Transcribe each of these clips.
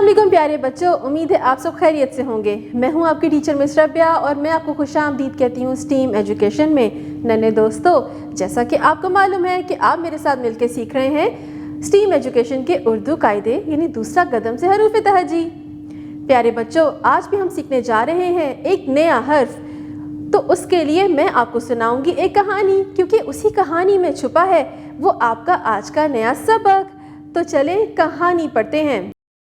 अस्सलामुअलैकुम प्यारे बच्चों, उम्मीद है आप सब खैरियत से होंगे। मैं हूं आपकी टीचर मिस रबिया और मैं आपको खुशामदीद कहती हूं स्टीम एजुकेशन में। नन्हे दोस्तों, जैसा कि आपको मालूम है कि आप मेरे साथ मिलकर सीख रहे हैं स्टीम एजुकेशन के उर्दू कायदे यानी दूसरा कदम से हरूफ तहजी। प्यारे बच्चों, आज भी हम सीखने जा रहे हैं एक नया हर्फ। तो उसके लिए मैं आपको सुनाऊंगी एक कहानी, क्योंकि उसी कहानी में छुपा है वो आपका आज का नया सबक। तो चलें कहानी पढ़ते हैं।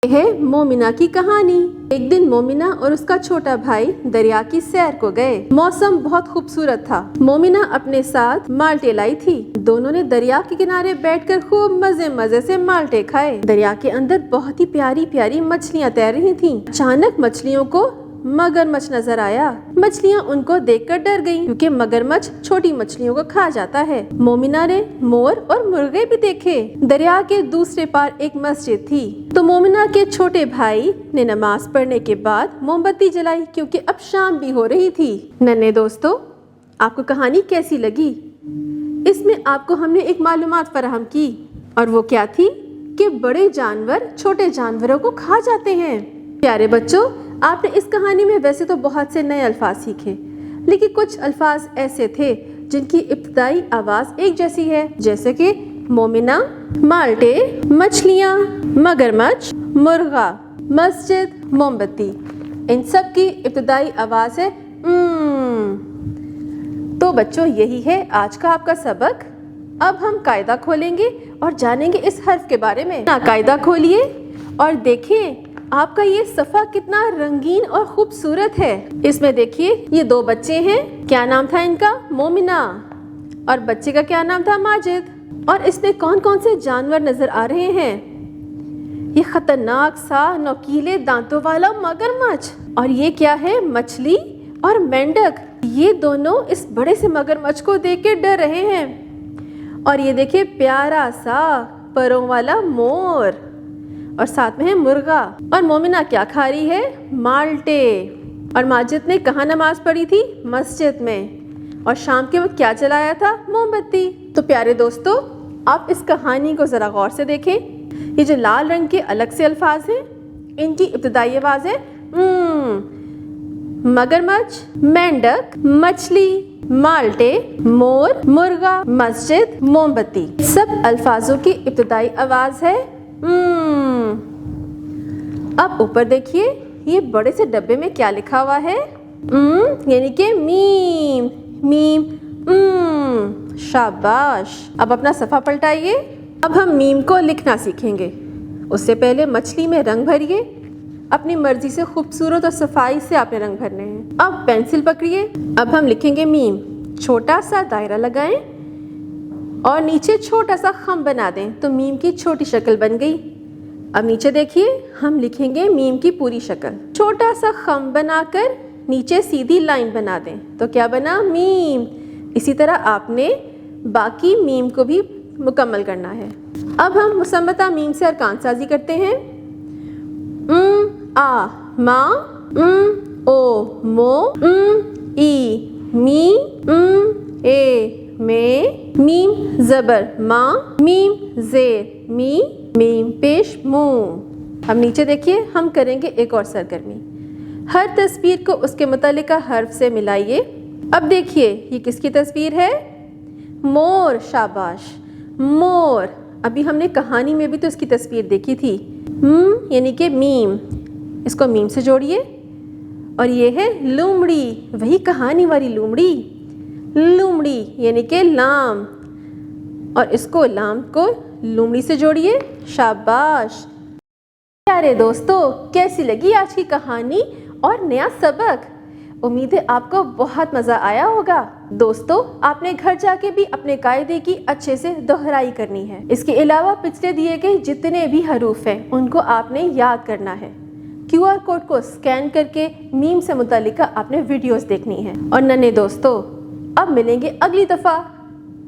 यह है मोमिना की कहानी। एक दिन मोमिना और उसका छोटा भाई दरिया की सैर को गए। मौसम बहुत खूबसूरत था। मोमिना अपने साथ माल्टे लाई थी। दोनों ने दरिया के किनारे बैठकर खूब मजे मजे से माल्टे खाए। दरिया के अंदर बहुत ही प्यारी प्यारी मछलियाँ तैर रही थीं। अचानक मछलियों को मगरमच्छ नजर आया। मछलियाँ उनको देखकर डर गईं, क्योंकि मगरमच्छ छोटी मछलियों को खा जाता है। मोमिना ने मोर और मुर्गे भी देखे। दरिया के दूसरे पार एक मस्जिद थी, तो मोमिना के छोटे भाई ने नमाज पढ़ने के बाद मोमबत्ती जलाई, क्योंकि अब शाम भी हो रही थी। नन्हे दोस्तों, आपको कहानी कैसी लगी? इसमें आपको हमने एक मालूमात फराहम की, और वो क्या थी कि बड़े जानवर छोटे जानवरों को खा जाते हैं। प्यारे बच्चों, आपने इस कहानी में वैसे तो बहुत से नए अल्फाज सीखे, लेकिन कुछ अल्फाज ऐसे थे जिनकी इब्तिदाई आवाज़ एक जैसी है, जैसे कि मोमिना, माल्टे, मछलियाँ, मगरमच्छ, मुर्गा, मस्जिद, मोमबत्ती। इन सब की इब्तिदाई आवाज़ है तो बच्चों, यही है आज का आपका सबक। अब हम कायदा खोलेंगे और जानेंगे इस हर्फ के बारे में। कायदा खोलिए और देखें आपका ये सफ़ा कितना रंगीन और खूबसूरत है। इसमें देखिए, ये दो बच्चे हैं। क्या नाम था इनका? मोमिना। और बच्चे का क्या नाम था? माजिद। और इसमें कौन कौन से जानवर नजर आ रहे हैं? ये खतरनाक सा नोकीले दांतों वाला मगरमच्छ। और ये क्या है? मछली और मेंढक। ये दोनों इस बड़े से मगरमच्छ को देख के डर रहे हैं। और ये देखिए प्यारा सा परों वाला मोर, और साथ में है मुर्गा। और मोमिना क्या खा रही है? माल्टे। और माजिद ने कहाँ नमाज पढ़ी थी? मस्जिद में। और शाम के वक्त क्या जलाया था? मोमबत्ती। तो प्यारे दोस्तों, आप इस कहानी को ज़रा गौर से देखें। ये जो लाल रंग के अलग से अल्फाज हैं, इनकी इब्तिदाई आवाज़ है मगरमच्छ, मेंढक, मछली, माल्टे, मोर, मुर्गा, मस्जिद, मोमबत्ती। सब अल्फाजों की इब्तिदाई आवाज़ है अब ऊपर देखिए, ये बड़े से डब्बे में क्या लिखा हुआ है? यानी कि मीम। मीम शाबाश। अब अपना सफ़ा पलटाइए। अब हम मीम को लिखना सीखेंगे। उससे पहले मछली में रंग भरिए। अपनी मर्जी से खूबसूरत और सफाई से आपने रंग भरने हैं। अब पेंसिल पकड़िए। अब हम लिखेंगे मीम। छोटा सा दायरा लगाएं और नीचे छोटा सा खम बना दें, तो मीम की छोटी शक्ल बन गई। अब नीचे देखिए, हम लिखेंगे मीम की पूरी शक्ल। छोटा सा खम बनाकर नीचे सीधी लाइन बना दें, तो क्या बना? मीम। इसी तरह आपने बाकी मीम को भी मुकम्मल करना है। अब हम मुसम्मता मीम से अरकान साजी करते हैं। आ मा, ओ मो, ई मी, ए में, मीम ज़बर माँ, मीम ज़ेर मी, मीम पेश मुँह। अब नीचे देखिए, हम करेंगे एक और सरगर्मी। हर तस्वीर को उसके मुतालिका हर्फ से मिलाइए। अब देखिए, ये किसकी तस्वीर है? मोर। शाबाश, मोर। अभी हमने कहानी में भी तो इसकी तस्वीर देखी थी। यानी कि मीम। इसको मीम से जोड़िए। और ये है लोमड़ी, वही कहानी वाली लोमड़ी। लूमड़ी यानी कि लाम, और इसको लाम को लूमड़ी से जोड़िए। शाबाश। प्यारे दोस्तों, कैसी लगी आज की कहानी और नया सबक? उम्मीद है आपको बहुत मज़ा आया होगा। दोस्तों, आपने घर जाके भी अपने कायदे की अच्छे से दोहराई करनी है। इसके अलावा पिछले दिए गए जितने भी हरूफ हैं, उनको आपने याद करना है। QR कोड को स्कैन करके मीम से मुतालिका आपने वीडियोस देखनी है। और नन्हे दोस्तों, अब मिलेंगे अगली दफ़ा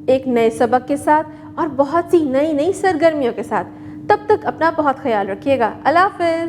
एक नए सबक के साथ और बहुत सी नई नई सरगर्मियों के साथ। तब तक अपना बहुत ख्याल रखिएगा। अल्लाह हाफ़िज़।